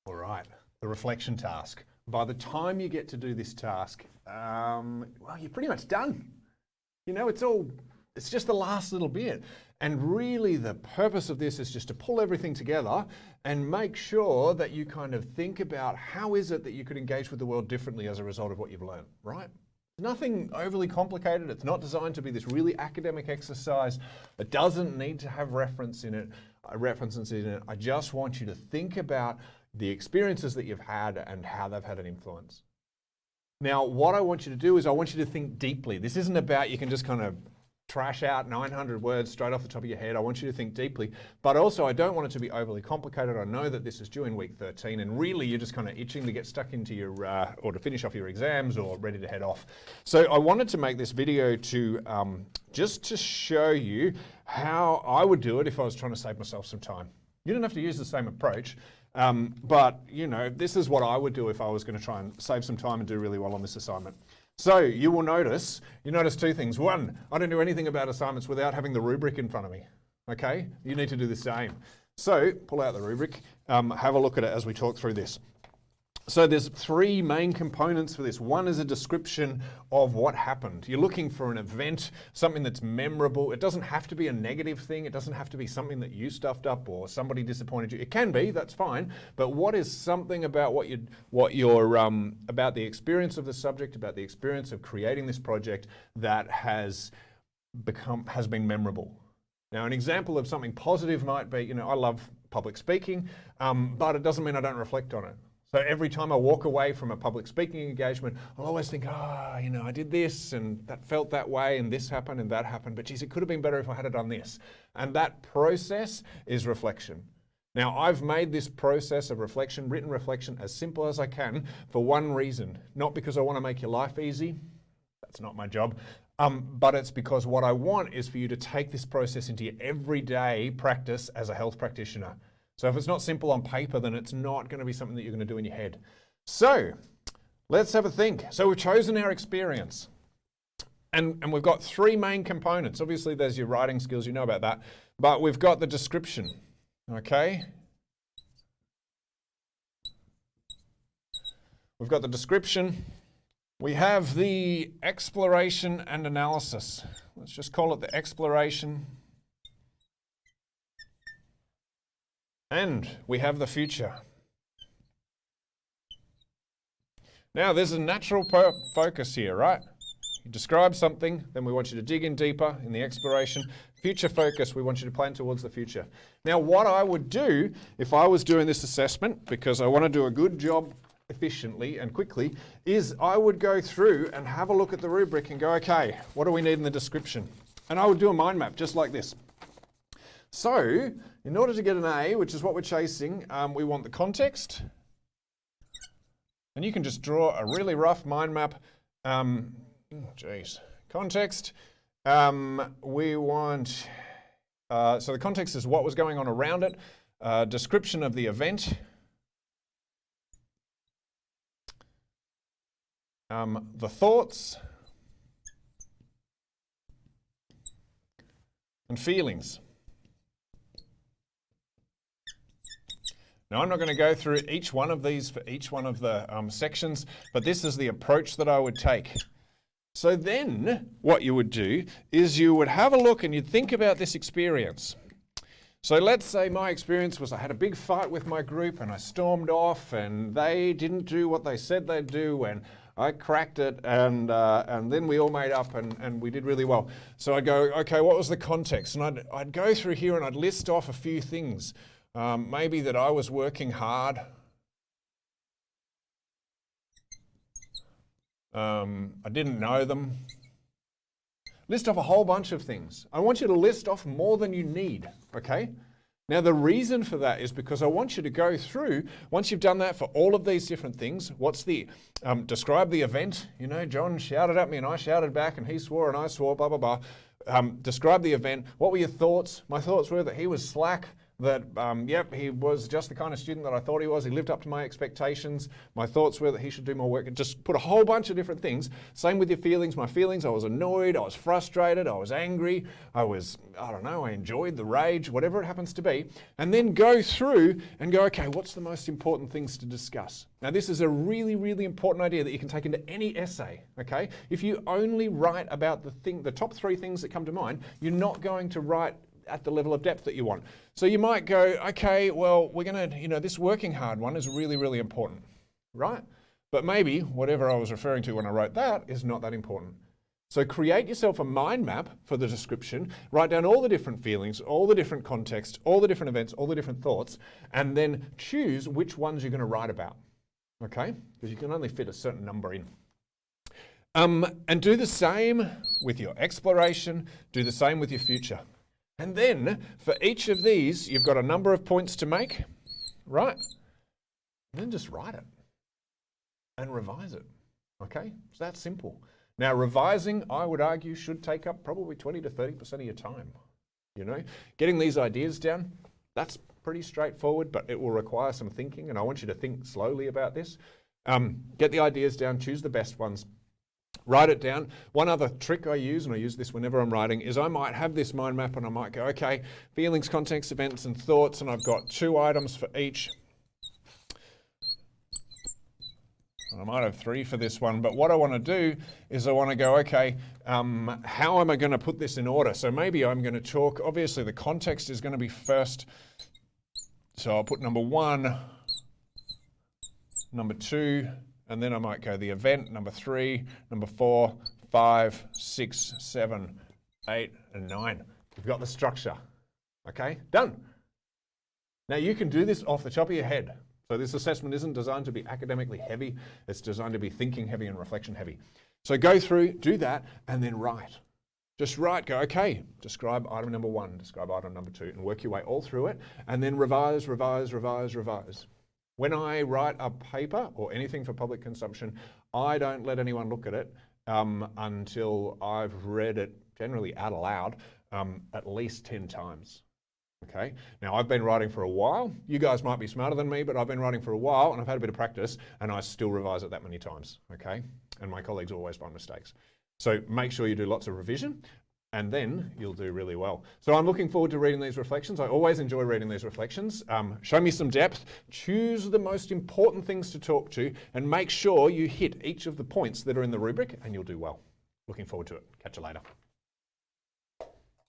All right, the reflection task. By the time you get to do this task, well, you're pretty much done. You know, it's just the last little bit. And really the purpose of this is just to pull everything together and make sure that you kind of think about how is it that you could engage with the world differently as a result of what you've learned, right? Nothing overly complicated. It's not designed to be this really academic exercise. It doesn't need to have references in it. I just want you to think about the experiences that you've had and how they've had an influence. Now, what I want you to do is I want you to think deeply. This isn't about you can just kind of trash out 900 words straight off the top of your head. I want you to think deeply, but also I don't want it to be overly complicated. I know that this is due in week 13 and really you're just kind of itching to get stuck into your, or to finish off your exams or ready to head off. So I wanted to make this video to just to show you how I would do it if I was trying to save myself some time. You don't have to use the same approach, but you know, this is what I would do if I was going to try and save some time and do really well on this assignment. So you will notice, two things. One, I don't do anything about assignments without having the rubric in front of me. Okay, you need to do the same. So pull out the rubric, have a look at it as we talk through this. So there's three main components for this. One is a description of what happened. You're looking for an event, something that's memorable. It doesn't have to be a negative thing. It doesn't have to be something that you stuffed up or somebody disappointed you. It can be, that's fine. But what is something about about the experience of the subject, about the experience of creating this project that has been memorable? Now, an example of something positive might be, I love public speaking, but it doesn't mean I don't reflect on it. So every time I walk away from a public speaking engagement, I'll always think, I did this and that felt that way and this happened and that happened, but geez, it could have been better if I had done this. And that process is reflection. Now, I've made this process of reflection, written reflection, as simple as I can for one reason. Not because I want to make your life easy. That's not my job. But it's because what I want is for you to take this process into your everyday practice as a health practitioner. So if it's not simple on paper, then it's not going to be something that you're going to do in your head. So let's have a think. So we've chosen our experience. And we've got three main components. Obviously, there's your writing skills, you know about that. But we've got the description, okay? We've got the description. We have the exploration and analysis. Let's just call it the exploration. And we have the future. Now, there's a natural focus here, right? You describe something, then we want you to dig in deeper in the exploration. Future focus, we want you to plan towards the future. Now, what I would do if I was doing this assessment, because I want to do a good job efficiently and quickly, is I would go through and have a look at the rubric and go, okay, what do we need in the description? And I would do a mind map just like this. So, in order to get an A, which is what we're chasing, we want the context. And you can just draw a really rough mind map. Context. We want, so the context is what was going on around it. Description of the event. The thoughts. And feelings. Now, I'm not going to go through each one of these for each one of the sections, but this is the approach that I would take. So then what you would do is you would have a look and you'd think about this experience. So let's say my experience was I had a big fight with my group and I stormed off and they didn't do what they said they'd do and I cracked it and then we all made up and we did really well. So I'd go, okay, what was the context? And I'd go through here and I'd list off a few things. Maybe that I was working hard. I didn't know them. List off a whole bunch of things. I want you to list off more than you need, okay? Now, the reason for that is because I want you to go through, once you've done that for all of these different things, describe the event. John shouted at me and I shouted back and he swore and I swore, blah, blah, blah. Describe the event. What were your thoughts? My thoughts were that he was slack. that, yep, he was just the kind of student that I thought he was. He lived up to my expectations. My thoughts were that he should do more work. And just put a whole bunch of different things. Same with your feelings. My feelings, I was annoyed, I was frustrated, I was angry, I don't know, I enjoyed the rage, whatever it happens to be. And then go through and go, okay, what's the most important things to discuss? Now, this is a really, really important idea that you can take into any essay, okay? If you only write about the top 3 things that come to mind, you're not going to write at the level of depth that you want. So you might go, okay, well, we're going to, this working hard one is really, really important, right? But maybe whatever I was referring to when I wrote that is not that important. So create yourself a mind map for the description, write down all the different feelings, all the different contexts, all the different events, all the different thoughts, and then choose which ones you're going to write about, okay? Because you can only fit a certain number in. And do the same with your exploration, do the same with your future. And then for each of these, you've got a number of points to make, right? And then just write it and revise it, okay? It's that simple. Now, revising, I would argue, should take up probably 20 to 30% of your time, Getting these ideas down, that's pretty straightforward, but it will require some thinking, and I want you to think slowly about this. Get the ideas down, choose the best ones, write it down. One other trick I use, and I use this whenever I'm writing, is I might have this mind map and I might go, okay, feelings, context, events, and thoughts, and I've got 2 items for each. And I might have 3 for this one, but what I want to do is I want to go, okay, how am I going to put this in order? So maybe I'm going to chalk, obviously the context is going to be first. So I'll put number 1, number 2, and then I might go the event, number 3, number 4, 5, 6, 7, 8, and 9. You've got the structure. Okay, done. Now you can do this off the top of your head. So this assessment isn't designed to be academically heavy. It's designed to be thinking heavy and reflection heavy. So go through, do that, and then write. Just write, go, okay, describe item number 1, describe item number 2, and work your way all through it, and then revise, revise, revise, revise. When I write a paper or anything for public consumption, I don't let anyone look at it until I've read it, generally out aloud, at least 10 times. Okay. Now, I've been writing for a while. You guys might be smarter than me, but I've been writing for a while and I've had a bit of practice and I still revise it that many times. Okay. And my colleagues always find mistakes. So make sure you do lots of revision and then you'll do really well. So I'm looking forward to reading these reflections. I always enjoy reading these reflections. Show me some depth, choose the most important things to talk to, and make sure you hit each of the points that are in the rubric and you'll do well. Looking forward to it. Catch you later.